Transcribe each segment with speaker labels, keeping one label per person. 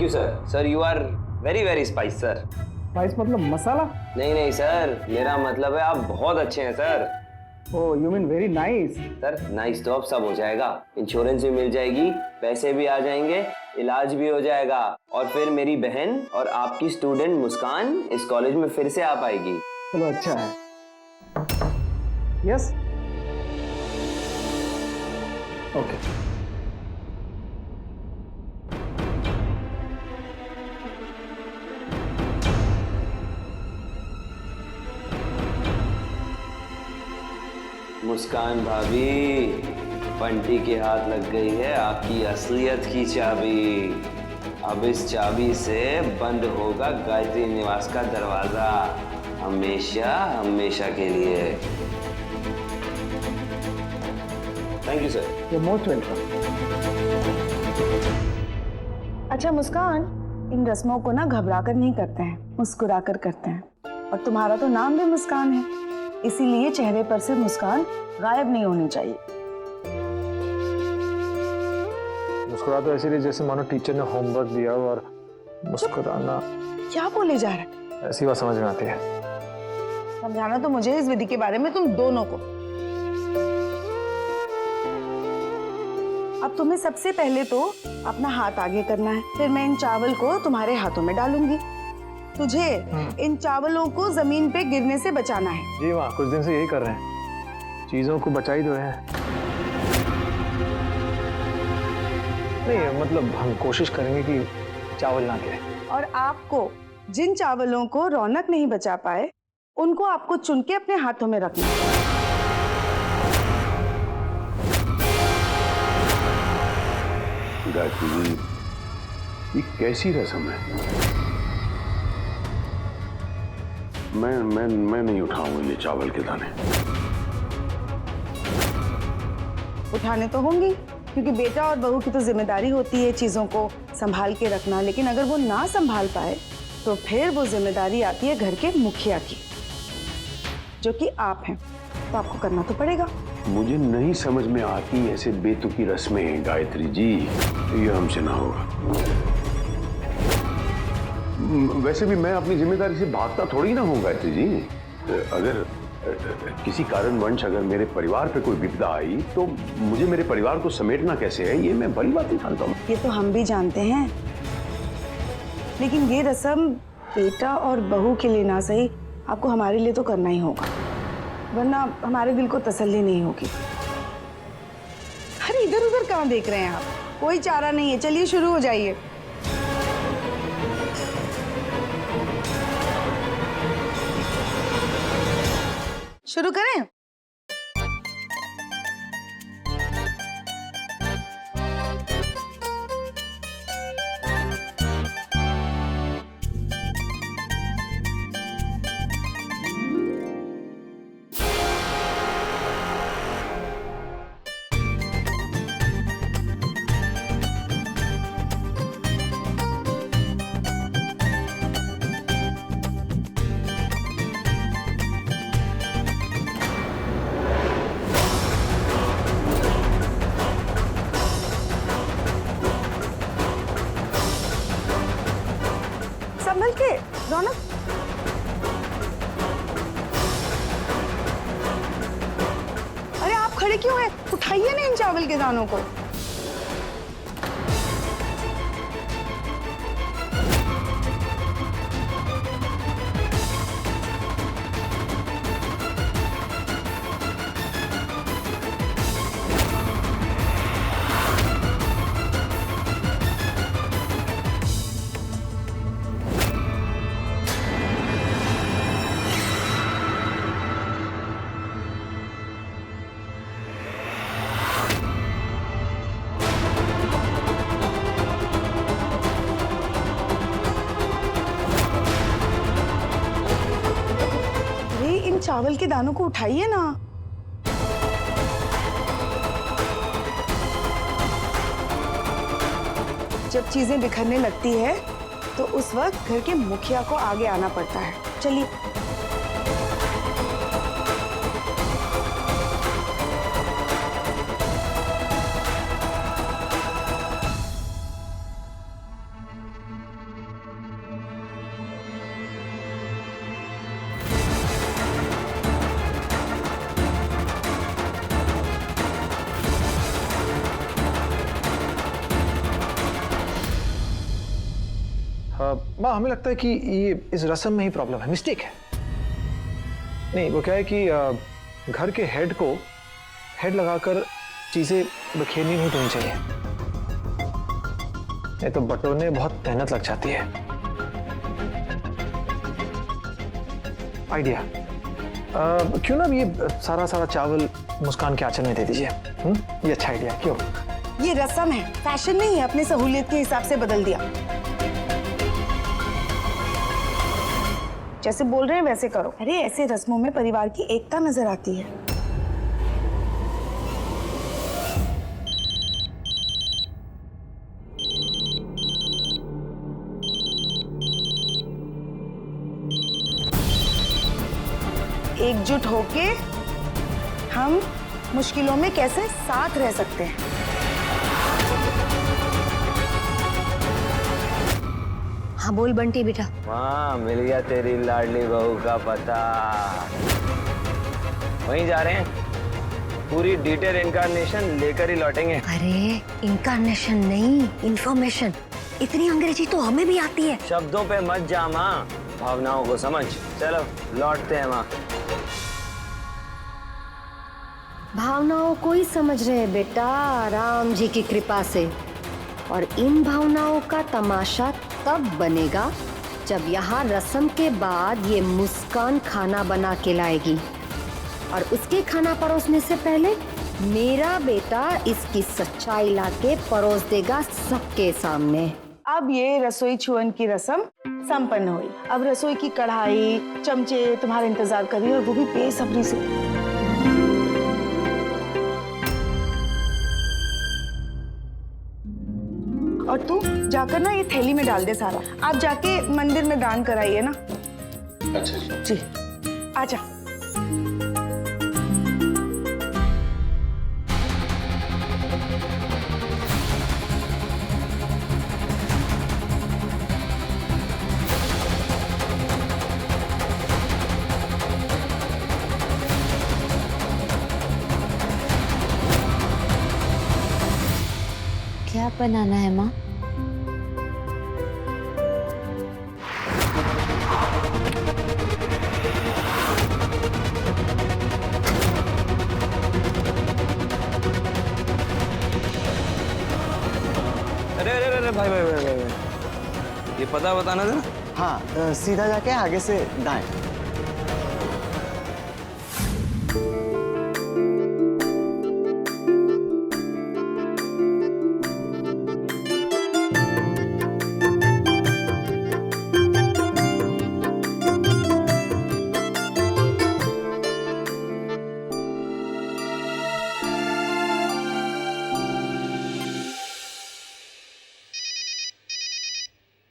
Speaker 1: Thank you sir. Sir you are very very spice sir.
Speaker 2: Spice मतलब मसाला?
Speaker 1: नहीं नहीं सर, मेरा मतलब है आप बहुत अच्छे हैं sir.
Speaker 2: Oh you mean very nice.
Speaker 1: Sir nice तो अब सब हो जाएगा, इंश्योरेंस भी मिल जाएगी, पैसे भी आ जाएंगे, इलाज भी हो जाएगा, और फिर मेरी बहन और आपकी स्टूडेंट मुस्कान इस कॉलेज में फिर से आ पाएगी।
Speaker 2: चलो अच्छा है। Yes okay.
Speaker 1: मुस्कान भाभी, बंटी के हाथ लग गई है आपकी असलियत की चाबी। अब इस चाबी से बंद होगा गायत्री निवास का दरवाजा, हमेशा हमेशा के लिए। Thank you sir.
Speaker 2: You most welcome.
Speaker 3: अच्छा मुस्कान, इन रस्मों को ना घबरा कर नहीं करते हैं, मुस्कुरा कर करते हैं। और तुम्हारा तो नाम भी मुस्कान है, इसीलिए चेहरे पर से मुस्कान गायब नहीं होनी चाहिए।
Speaker 4: मुस्कुरा तो ऐसे जैसे मानो टीचर ने होमवर्क दिया हो, और मुस्कुराना।
Speaker 3: क्या बोले जा रहे हैं?
Speaker 4: ऐसी बात समझ में आती है।
Speaker 3: समझाना तो मुझे इस विधि के बारे में तुम दोनों को। अब तुम्हें सबसे पहले तो अपना हाथ आगे करना है, फिर मैं इन चावल को तुम्हारे हाथों में डालूंगी। तुझे इन चावलों को जमीन पे गिरने से बचाना है।
Speaker 4: जी माँ, कुछ दिन से यही कर रहे हैं, चीजों को बचा ही तो रहे हैं। नहीं मतलब हम कोशिश करेंगे कि चावल ना गिरे।
Speaker 3: और आपको जिन चावलों को रौनक नहीं बचा पाए, उनको आपको चुन के अपने हाथों में रखना है।
Speaker 5: गायत्री जी, ये कैसी रस्म है? मैं नहीं उठाऊंगा ये चावल के दाने।
Speaker 3: उठाने तो होंगी, क्योंकि बेटा और बहू की तो जिम्मेदारी होती है चीजों को संभाल के रखना। लेकिन अगर वो ना संभाल पाए तो फिर वो जिम्मेदारी आती है घर के मुखिया की, जो कि आप हैं, तो आपको करना तो पड़ेगा।
Speaker 5: मुझे नहीं समझ में आती ऐसे बेतुकी रस्में गायत्री जी, ये हमसे ना होगा। वैसे भी मैं अपनी जिम्मेदारी से भागता थोड़ी ना हूँ गायत्री जी। अगर किसी कारणवश अगर मेरे परिवार पे कोई विपदा आई तो मुझे मेरे परिवार को समेटना कैसे है, ये मैं बड़ी बात नहीं जानता हूँ।
Speaker 3: ये तो हम भी जानते हैं, लेकिन ये रस्म बेटा और बहू के लिए ना सही, आपको हमारे लिए तो करना ही होगा, वरना हमारे दिल को तसल्ली नहीं होगी। अरे इधर उधर कहाँ देख रहे हैं आप? कोई चारा नहीं है, चलिए शुरू हो जाइए। शुरू करें? संभल के रौनक। अरे आप खड़े क्यों हैं? उठाइए ना इन चावल के दानों को। चावल के दानों को उठाइए ना। जब चीजें बिखरने लगती है तो उस वक्त घर के मुखिया को आगे आना पड़ता है। चलिए।
Speaker 4: माँ हमें लगता है कि ये इस रस्म में ही प्रॉब्लम है, मिस्टेक है। नहीं वो क्या है कि घर के हेड को हेड लगाकर चीजें बखेरनी नहीं देनी चाहिए, नहीं तो बटोरने बहुत मेहनत लग जाती है। आइडिया, क्यों ना ये सारा चावल मुस्कान के आंचल में दे दीजिए। ये अच्छा आइडिया। क्यों?
Speaker 3: ये रस्म है, फैशन नहीं है, अपनी सहूलियत के हिसाब से बदल दिया। जैसे बोल रहे हैं वैसे करो। अरे ऐसे रस्मों में परिवार की एकता नजर आती है। एकजुट होके हम मुश्किलों में कैसे साथ रह सकते हैं।
Speaker 6: हाँ बोल बंटी बेटा।
Speaker 1: हाँ मिल गया तेरी लाडली बहू का पता। वहीं जा रहे हैं, पूरी डिटेल इनकारनेशन लेकर ही लौटेंगे।
Speaker 6: अरे इनकारनेशन नहीं, इन्फॉर्मेशन। इतनी अंग्रेजी तो हमें भी आती है।
Speaker 1: शब्दों पे मत जा माँ, भावनाओं को समझ। चलो लौटते हैं माँ।
Speaker 6: भावनाओं को ही समझ रहे हैं बेटा, राम जी की कृपा से। और इन भावनाओं का तमाशा तब बनेगा जब यहाँ रस्म के बाद ये मुस्कान खाना बना के लाएगी, और उसके खाना परोसने से पहले मेरा बेटा इसकी सच्चाई लाके परोस देगा सबके सामने।
Speaker 3: अब ये रसोई छुअन की रस्म संपन्न हुई। अब रसोई की कढ़ाई, चमचे तुम्हारा इंतजार कर रही है, और वो भी बेसब्री से। और तू जाकर ना ये थैली में डाल दे सारा। आप जाके मंदिर में दान कराइए ना।
Speaker 5: अच्छा
Speaker 3: जी आजा।
Speaker 6: क्या बनाना है माँ?
Speaker 1: अरे भाई, ये पता बताना था।
Speaker 7: हाँ सीधा जाके आगे से दाएं।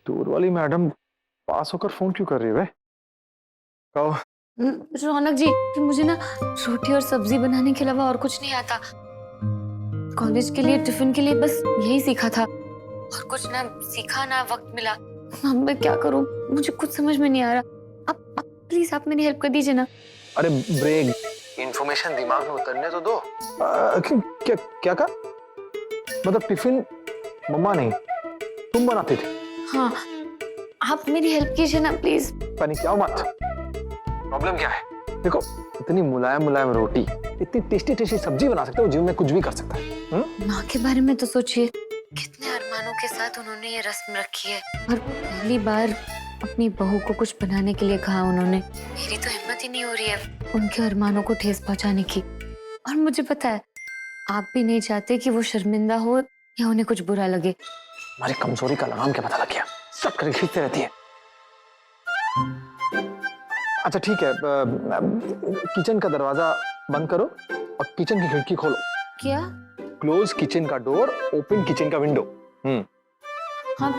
Speaker 4: दूर वाली मैडम पास होकर फोन क्यों कर रही है? कहो।
Speaker 8: रौनक जी, मुझे ना रोटी और सब्जी बनाने के अलावा और कुछ नहीं आता। कॉलेज के लिए टिफिन के लिए बस यही सीखा था, और कुछ ना सीखा ना वक्त मिला। अब मैं क्या करूं, मुझे कुछ समझ में नहीं आ रहा। आप प्लीज आप मेरी हेल्प कर दीजिए ना।
Speaker 4: अरे ब्रेक, इंफॉर्मेशन दिमाग में उतरने तो दो। क्या क्या कहा? मतलब टिफिन मम्मा नहीं तुम बनाते थे?
Speaker 8: हाँ, आप मेरी हेल्प कीजिए ना प्लीज।
Speaker 4: पानी क्या मत। प्रॉब्लम क्या है? देखो इतनी मुलायम मुलायम रोटी, इतनी टेस्टी टेस्टी सब्जी बना सकते हो, जीवन में कुछ भी कर सकता है।
Speaker 8: माँ के बारे में तो सोचिए, कितने अरमानों के साथ उन्होंने ये रस्म रखी है, और पहली बार अपनी बहू को कुछ बनाने के लिए कहा उन्होंने। मेरी तो हिम्मत ही नहीं हो रही है उनके अरमानों को ठेस पहुंचाने की। और मुझे पता है आप भी नहीं चाहते कि वो शर्मिंदा हो या उन्हें कुछ बुरा लगे।
Speaker 4: हमारी कमजोरी का लगाम क्या पता लग गया, सब करके खींचते रहती है। अच्छा ठीक है, किचन का दरवाजा बंद करो और किचन की खिड़की खोलो।
Speaker 8: क्या?
Speaker 4: क्लोज किचन का डोर, ओपन किचन का विंडो।
Speaker 8: हाँ